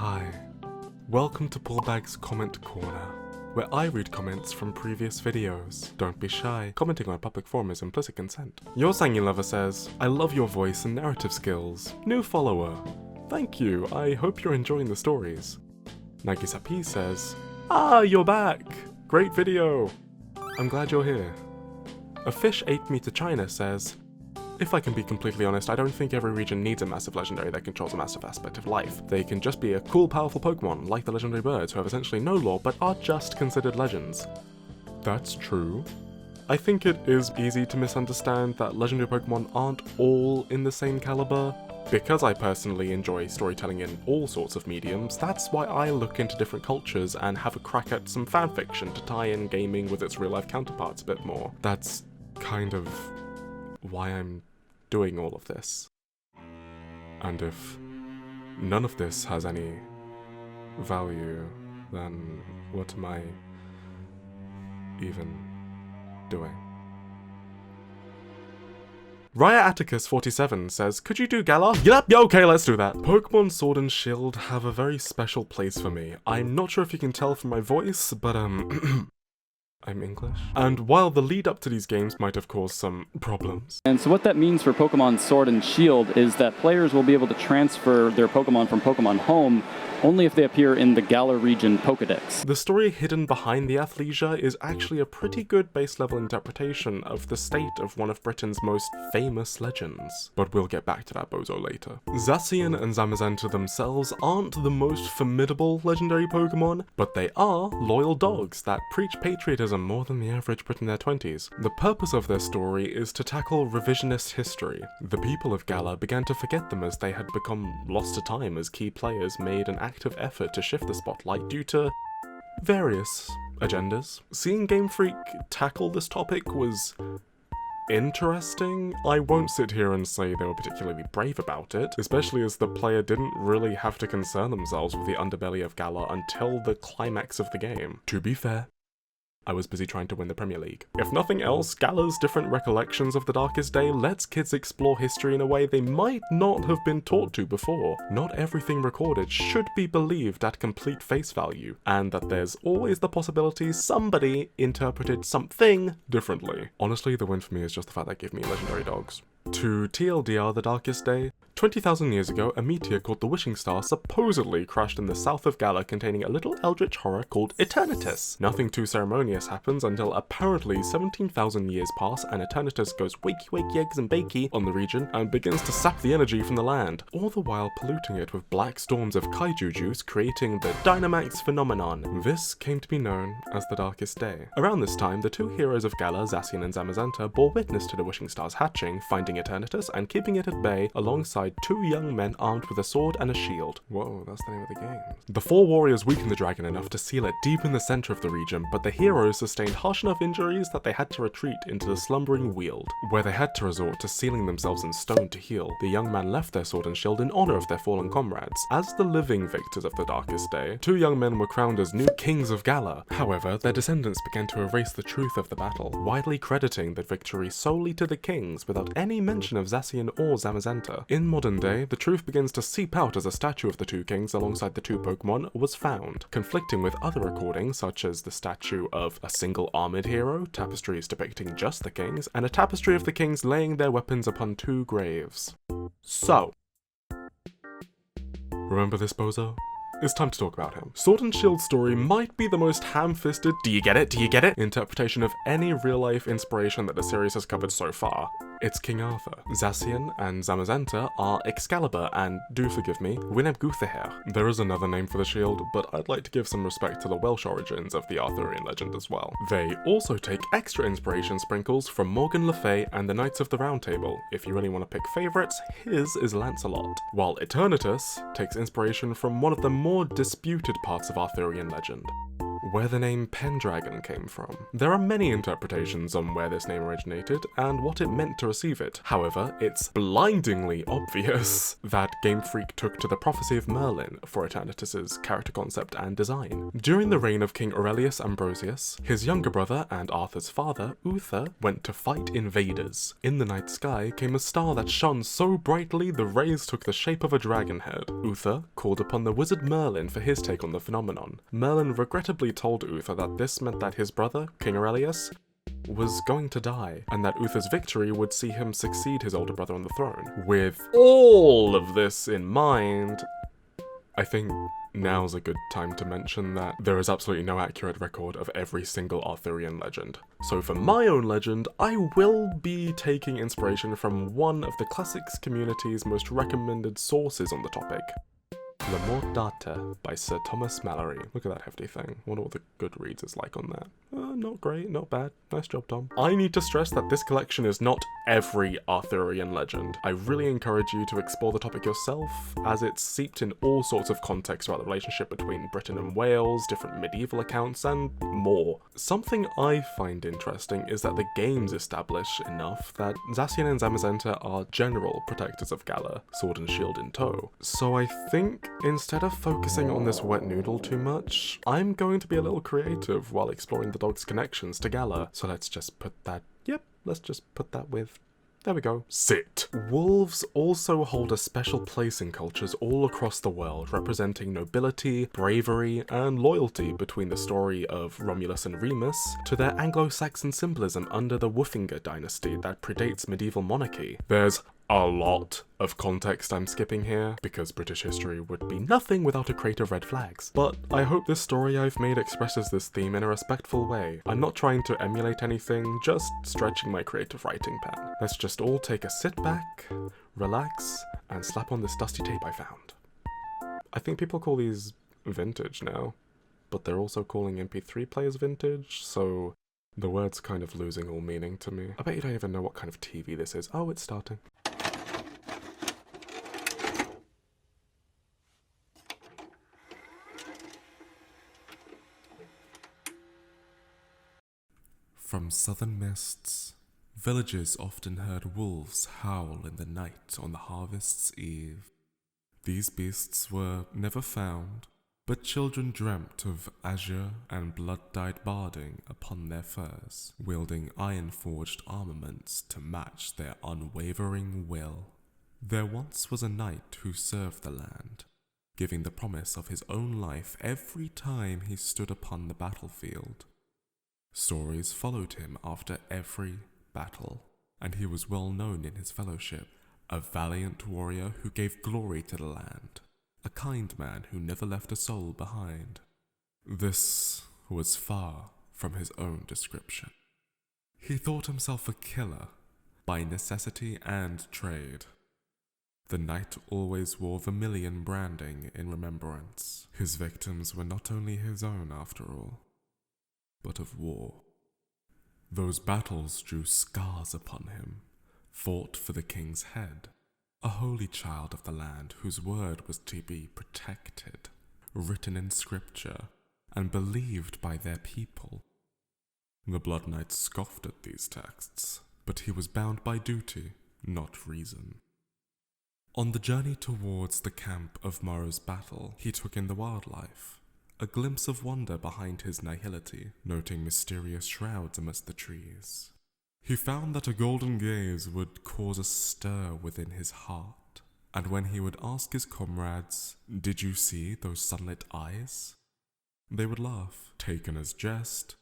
Hi, welcome to Pullbag's Comment Corner, where I read comments from previous videos. Don't be shy, commenting on a public forum is implicit consent. Your Sangin Lover says, I love your voice and narrative skills. New follower. Thank you, I hope you're enjoying the stories. Nagisapi says, you're back! Great video! I'm glad you're here. A Fish 8 Meter China says, if I can be completely honest, I don't think every region needs a massive legendary that controls a massive aspect of life. They can just be a cool, powerful Pokemon, like the legendary birds who have essentially no lore but are just considered legends. That's true. I think it is easy to misunderstand that legendary Pokemon aren't all in the same caliber. Because I personally enjoy storytelling in all sorts of mediums, that's why I look into different cultures and have a crack at some fanfiction to tie in gaming with its real-life counterparts a bit more. That's kind of why I'm doing all of this. And if none of this has any value, then what am I even doing? Raya Atticus 47 says, could you do Galar? Yep, yeah, okay, let's do that. Pokemon Sword and Shield have a very special place for me. I'm not sure if you can tell from my voice, but I'm English. And while the lead up to these games might have caused some problems. And so what that means for Pokemon Sword and Shield is that players will be able to transfer their Pokemon from Pokemon Home only if they appear in the Galar region Pokedex. The story hidden behind the athleisure is actually a pretty good base level interpretation of the state of one of Britain's most famous legends. But we'll get back to that bozo later. Zacian and Zamazenta themselves aren't the most formidable legendary Pokemon, but they are loyal dogs that preach patriotism more than the average Brit in their 20s. The purpose of their story is to tackle revisionist history. The people of Galar began to forget them as they had become lost to time as key players made an active effort to shift the spotlight due to various agendas. Seeing Game Freak tackle this topic was interesting. I won't sit here and say they were particularly brave about it, especially as the player didn't really have to concern themselves with the underbelly of Galar until the climax of the game. To be fair, I was busy trying to win the Premier League. If nothing else, Galar's different recollections of the Darkest Day lets kids explore history in a way they might not have been taught to before. Not everything recorded should be believed at complete face value, and that there's always the possibility somebody interpreted something differently. Honestly, the win for me is just the fact that gave me legendary dogs. To TLDR the Darkest Day, 20,000 years ago, a meteor called the Wishing Star supposedly crashed in the south of Galar containing a little eldritch horror called Eternatus. Nothing too ceremonious happens until apparently 17,000 years pass and Eternatus goes wakey wakey eggs and bakey on the region and begins to sap the energy from the land, all the while polluting it with black storms of kaiju juice, creating the Dynamax phenomenon. This came to be known as the Darkest Day. Around this time, the two heroes of Galar, Zacian and Zamazenta, bore witness to the Wishing Star's hatching, finding Eternatus and keeping it at bay alongside two young men armed with a sword and a shield. Whoa, that's the name of the game. The four warriors weakened the dragon enough to seal it deep in the center of the region, but the heroes sustained harsh enough injuries that they had to retreat into the slumbering Weald, where they had to resort to sealing themselves in stone to heal. The young man left their sword and shield in honor of their fallen comrades. As the living victors of the Darkest Day, two young men were crowned as new kings of Galar. However, their descendants began to erase the truth of the battle, widely crediting the victory solely to the kings without any mention of Zacian or Zamazenta. In modern day, the truth begins to seep out as a statue of the two kings alongside the two Pokemon was found, conflicting with other recordings such as the statue of a single armored hero, tapestries depicting just the kings, and a tapestry of the kings laying their weapons upon two graves. So, remember this bozo? It's time to talk about him. Sword and Shield's story might be the most ham-fisted, do you get it, interpretation of any real-life inspiration that the series has covered so far. It's King Arthur. Zacian and Zamazenta are Excalibur and, do forgive me, Wyneb Guthahir. There is another name for the shield, but I'd like to give some respect to the Welsh origins of the Arthurian legend as well. They also take extra inspiration sprinkles from Morgan Le Fay and the Knights of the Round Table. If you really want to pick favourites, his is Lancelot. While Eternatus takes inspiration from one of the more disputed parts of Arthurian legend, where the name Pendragon came from. There are many interpretations on where this name originated and what it meant to receive it. However, it's blindingly obvious that Game Freak took to the prophecy of Merlin for Eternatus's character concept and design. During the reign of King Aurelius Ambrosius, his younger brother and Arthur's father, Uther, went to fight invaders. In the night sky came a star that shone so brightly the rays took the shape of a dragon head. Uther called upon the wizard Merlin for his take on the phenomenon. Merlin regrettably told Uther that this meant that his brother, King Aurelius, was going to die, and that Uther's victory would see him succeed his older brother on the throne. With all of this in mind, I think now's a good time to mention that there is absolutely no accurate record of every single Arthurian legend. So for my own legend, I will be taking inspiration from one of the classics community's most recommended sources on the topic. La Morte d'Arthur by Sir Thomas Malory. Look at that hefty thing. Wonder what the Goodreads is like on that. Not great, not bad. Nice job, Tom. I need to stress that this collection is not every Arthurian legend. I really encourage you to explore the topic yourself, as it's seeped in all sorts of context about the relationship between Britain and Wales, different medieval accounts, and more. Something I find interesting is that the games establish enough that Zacian and Zamazenta are general protectors of Galar, Sword and Shield in tow. So I think instead of focusing on this wet noodle too much, I'm going to be a little creative while exploring the dog's connections to Galar. So let's just put that, let's just put that with, there we go, sit. Wolves also hold a special place in cultures all across the world, representing nobility, bravery, and loyalty between the story of Romulus and Remus to their Anglo-Saxon symbolism under the Wuffinger dynasty that predates medieval monarchy. There's a lot of context I'm skipping here, because British history would be nothing without a crate of red flags. But I hope this story I've made expresses this theme in a respectful way. I'm not trying to emulate anything, just stretching my creative writing pen. Let's just all take a sit back, relax, and slap on this dusty tape I found. I think people call these vintage now, but they're also calling MP3 players vintage, so the word's kind of losing all meaning to me. I bet you don't even know what kind of TV this is. Oh, it's starting. From southern mists, villagers often heard wolves howl in the night on the harvest's eve. These beasts were never found, but children dreamt of azure and blood-dyed barding upon their furs, wielding iron-forged armaments to match their unwavering will. There once was a knight who served the land, giving the promise of his own life every time he stood upon the battlefield. Stories followed him after every battle, and he was well known in his fellowship, a valiant warrior who gave glory to the land, a kind man who never left a soul behind. This was far from his own description. He thought himself a killer, by necessity and trade. The knight always wore vermilion branding in remembrance. His victims were not only his own after all, but of war. Those battles drew scars upon him, fought for the king's head, a holy child of the land whose word was to be protected, written in scripture, and believed by their people. The Blood Knight scoffed at these texts, but he was bound by duty, not reason. On the journey towards the camp of Morrow's battle, he took in the wildlife, a glimpse of wonder behind his nihility, noting mysterious shrouds amidst the trees. He found that a golden gaze would cause a stir within his heart, and when he would ask his comrades, "Did you see those sunlit eyes?" they would laugh, taken as jest.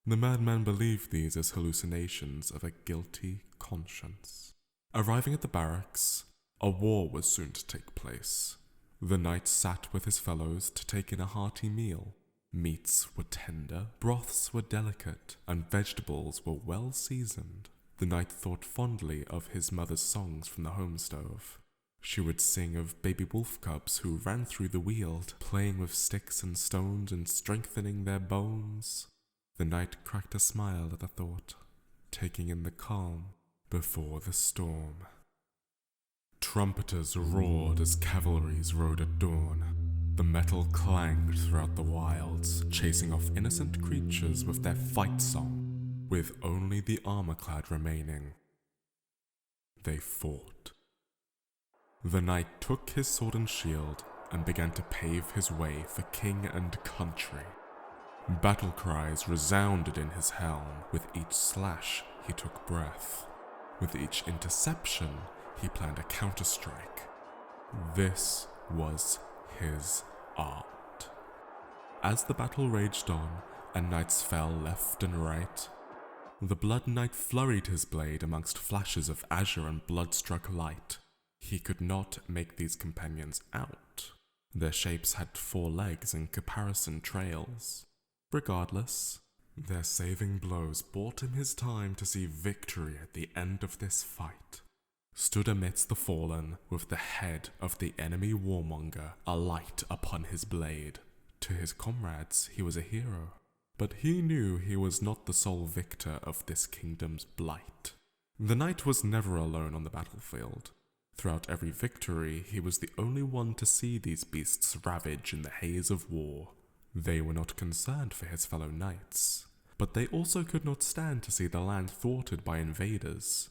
The madman believed these as hallucinations of a guilty conscience. Arriving at the barracks, a war was soon to take place. The knight sat with his fellows to take in a hearty meal. Meats were tender, broths were delicate, and vegetables were well seasoned. The knight thought fondly of his mother's songs from the home stove. She would sing of baby wolf cubs who ran through the weald, playing with sticks and stones and strengthening their bones. The knight cracked a smile at the thought, taking in the calm before the storm. Trumpeters roared as cavalries rode at dawn. The metal clanged throughout the wilds, chasing off innocent creatures with their fight song, with only the armor-clad remaining. They fought. The knight took his sword and shield and began to pave his way for king and country. Battle cries resounded in his helm. With each slash, he took breath. With each interception, he planned a counter-strike. This was his art. As the battle raged on, and knights fell left and right, the Blood Knight flurried his blade amongst flashes of azure and blood-struck light. He could not make these companions out. Their shapes had 4 legs and caparisoned trails. Regardless, their saving blows bought him his time to see victory at the end of this fight. Stood amidst the fallen, with the head of the enemy warmonger alight upon his blade. To his comrades, he was a hero, but he knew he was not the sole victor of this kingdom's blight. The knight was never alone on the battlefield. Throughout every victory, he was the only one to see these beasts ravage in the haze of war. They were not concerned for his fellow knights, but they also could not stand to see the land thwarted by invaders.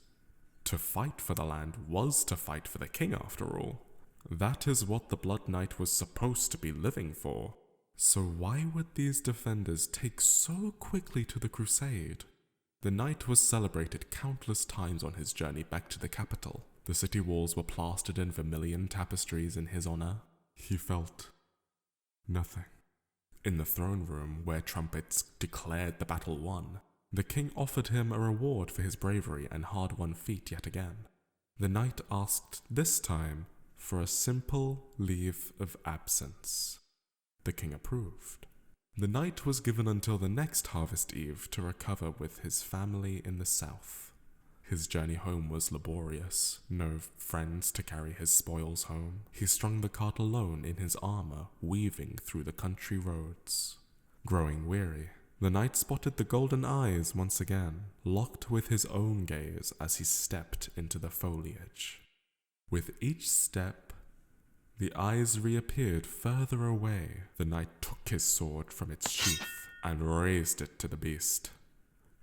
To fight for the land was to fight for the king after all. That is what the Blood Knight was supposed to be living for. So why would these defenders take so quickly to the crusade? The knight was celebrated countless times on his journey back to the capital. The city walls were plastered in vermilion tapestries in his honor. He felt nothing. In the throne room, where trumpets declared the battle won, the king offered him a reward for his bravery and hard-won feat yet again. The knight asked this time for a simple leave of absence. The king approved. The knight was given until the next harvest eve to recover with his family in the south. His journey home was laborious. No friends to carry his spoils home. He strung the cart alone in his armor, weaving through the country roads. Growing weary, the knight spotted the golden eyes once again, locked with his own gaze as he stepped into the foliage. With each step, the eyes reappeared further away. The knight took his sword from its sheath and raised it to the beast.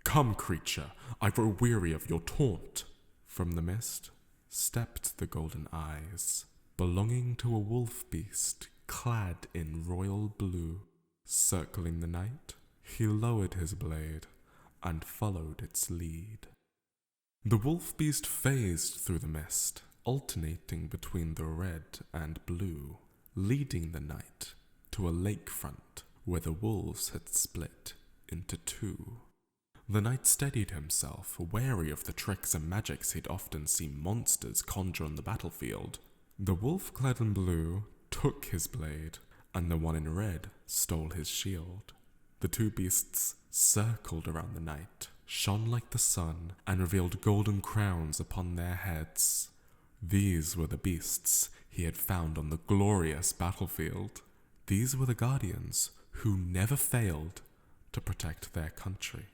"Come, creature, I grow weary of your taunt." From the mist stepped the golden eyes, belonging to a wolf beast clad in royal blue. Circling the knight, he lowered his blade and followed its lead. The wolf beast phased through the mist, alternating between the red and blue, leading the knight to a lakefront where the wolves had split into 2. The knight steadied himself, wary of the tricks and magics he'd often seen monsters conjure on the battlefield. The wolf clad in blue took his blade, and the one in red stole his shield. The 2 beasts circled around the knight, shone like the sun, and revealed golden crowns upon their heads. These were the beasts he had found on the glorious battlefield. These were the guardians who never failed to protect their country.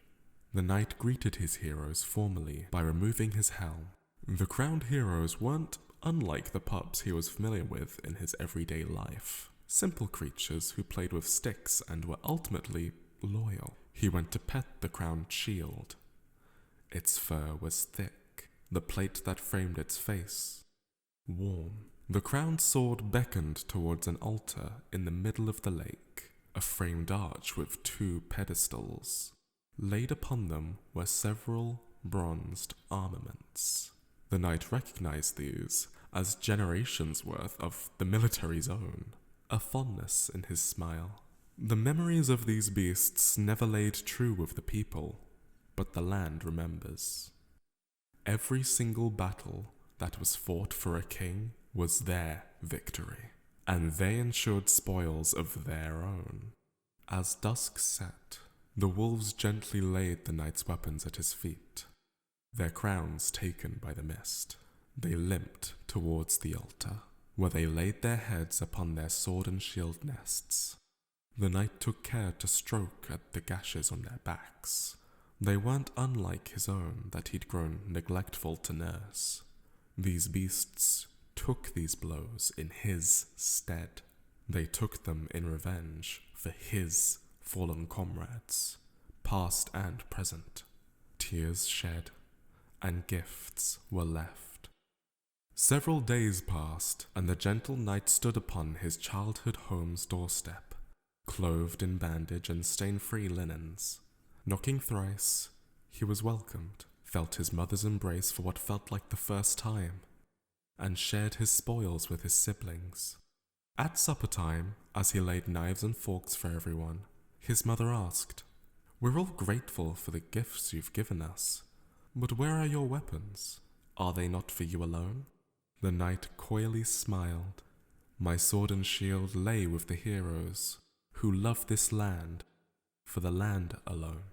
The knight greeted his heroes formally by removing his helm. The crowned heroes weren't unlike the pups he was familiar with in his everyday life. Simple creatures who played with sticks and were ultimately loyal. He went to pet the crowned shield. Its fur was thick, the plate that framed its face warm. The crowned sword beckoned towards an altar in the middle of the lake, a framed arch with 2 pedestals. Laid upon them were several bronzed armaments. The knight recognized these as generations worth of the military's own, a fondness in his smile. The memories of these beasts never laid true with the people, but the land remembers. Every single battle that was fought for a king was their victory, and they ensured spoils of their own. As dusk set, the wolves gently laid the knight's weapons at his feet, their crowns taken by the mist. They limped towards the altar, where they laid their heads upon their sword and shield nests. The knight took care to stroke at the gashes on their backs. They weren't unlike his own that he'd grown neglectful to nurse. These beasts took these blows in his stead. They took them in revenge for his fallen comrades, past and present. Tears shed, and gifts were left. Several days passed, and the gentle knight stood upon his childhood home's doorstep, clothed in bandage and stain-free linens. Knocking thrice, he was welcomed, felt his mother's embrace for what felt like the first time, and shared his spoils with his siblings. At supper time, as he laid knives and forks for everyone, his mother asked, "We're all grateful for the gifts you've given us, but where are your weapons? Are they not for you alone?" The knight coyly smiled. "My sword and shield lay with the heroes who love this land for the land alone."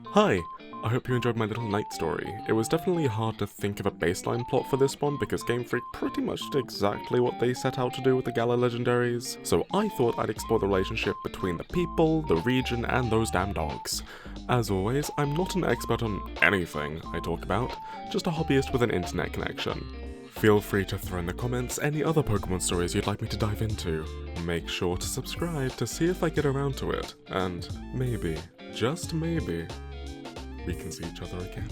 Hi! I hope you enjoyed my little knight story. It was definitely hard to think of a baseline plot for this one because Game Freak pretty much did exactly what they set out to do with the Galar Legendaries, so I thought I'd explore the relationship between the people, the region, and those damn dogs. As always, I'm not an expert on anything I talk about, just a hobbyist with an internet connection. Feel free to throw in the comments any other Pokemon stories you'd like me to dive into. Make sure to subscribe to see if I get around to it, and maybe, just maybe, we can see each other again.